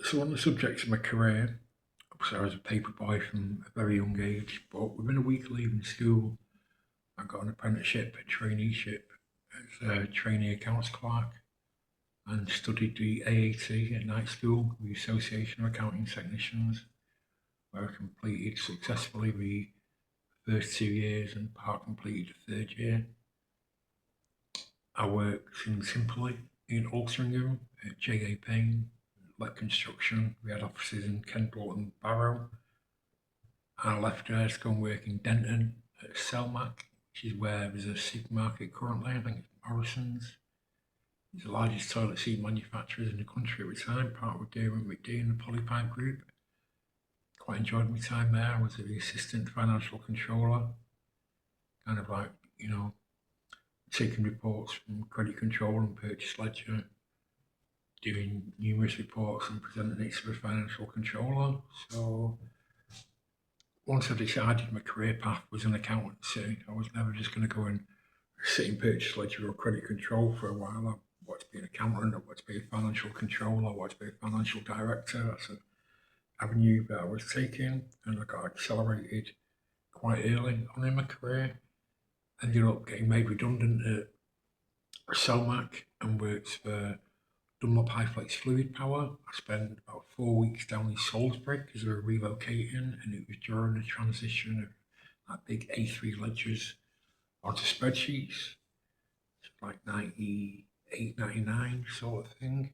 So on the subject of my career, obviously I was a paper boy from a very young age, but within a week of leaving school, I got an apprenticeship, a traineeship as a trainee accounts clerk and studied the AAT at night school, the Association of Accounting Technicians, where I completed successfully the first 2 years and part completed the third year. I worked in Simply in Altrincham at J.A. Payne, let construction. We had offices in Kendal and Barrow. I left there to go and work in Denton at Selmac, which is where there's a supermarket currently. I think it's Morrison's. It's the largest toilet seat manufacturers in the country at the time, part of Derwent McD and the Polypipe Group. Quite enjoyed my time there. I was the assistant financial controller, kind of like, taking reports from credit control and purchase ledger, doing numerous reports and presenting it to the financial controller. So once I decided my career path was an accountancy, I was never just going to go and sit in purchase ledger or credit control for a while. I wanted to be an accountant, I wanted to be a financial controller, I wanted to be a financial director. That's an avenue that I was taking, and I got accelerated quite early on in my career. Ended up getting made redundant at Selmac and worked for Dunlop Highflex Fluid Power. I spent about 4 weeks down in Salisbury because we were relocating, and it was during the transition of that big A3 ledgers onto spreadsheets, like 98, 99 sort of thing.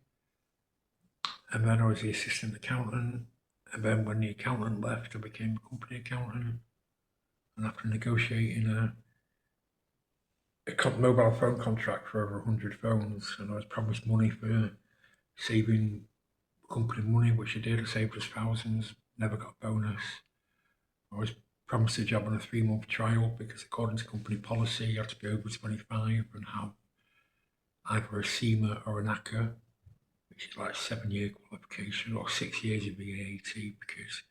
And then I was the assistant accountant. And then when the accountant left, I became a company accountant. And after negotiating a mobile phone contract for over 100 phones, and I was promised money for saving company money, which I did. I saved us thousands, never got a bonus. I was promised a job on a 3-month trial because according to company policy, you have to be over 25 and have either a SEMA or an ACCA, which is like a 7-year qualification, or 6 years of the AAT, because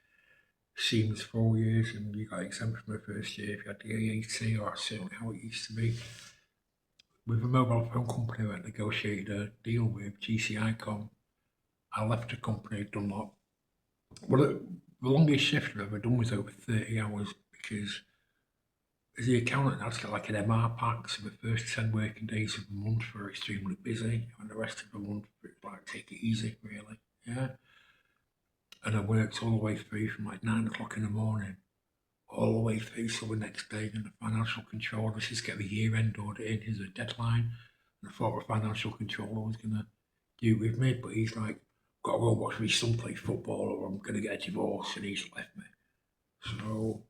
SEMA's 4 years and you got exempt from the first year if you had the AAT, or that's certainly how it used to be. With a mobile phone company that negotiated a deal with GCIcom, I left the company, Dunlop. Well, the longest shift I've ever done was over 30 hours because as the accountant, I had to get like an MR pack, so the first 10 working days of the month were extremely busy, and the rest of the month, it's like take it easy, really. Yeah. And I worked all the way through from like 9 o'clock in the morning, all the way through till the next day. And the financial controller, let's just get the year end audit in, as a deadline. And I thought the financial controller was going to do it with me, but he's like, got to go and watch my son play football or I'm going to get a divorce, and he's left me. So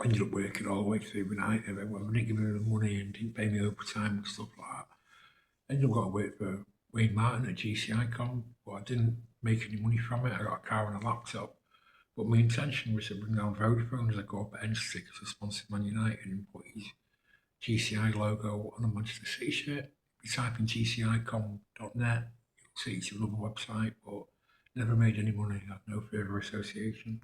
I ended up working all the way through the night, and then when they didn't give me the money and didn't pay me overtime and stuff like that, I ended up going to work for Wayne Martin at GCIcom, but I didn't make any money from it. I got a car and a laptop. But my intention was to bring down Vodafone as I go up at Entity because I sponsored Man United and put his GCI logo on a Manchester City shirt. If you type in gcicom.net, you'll see it's another website, but never made any money, had no further association.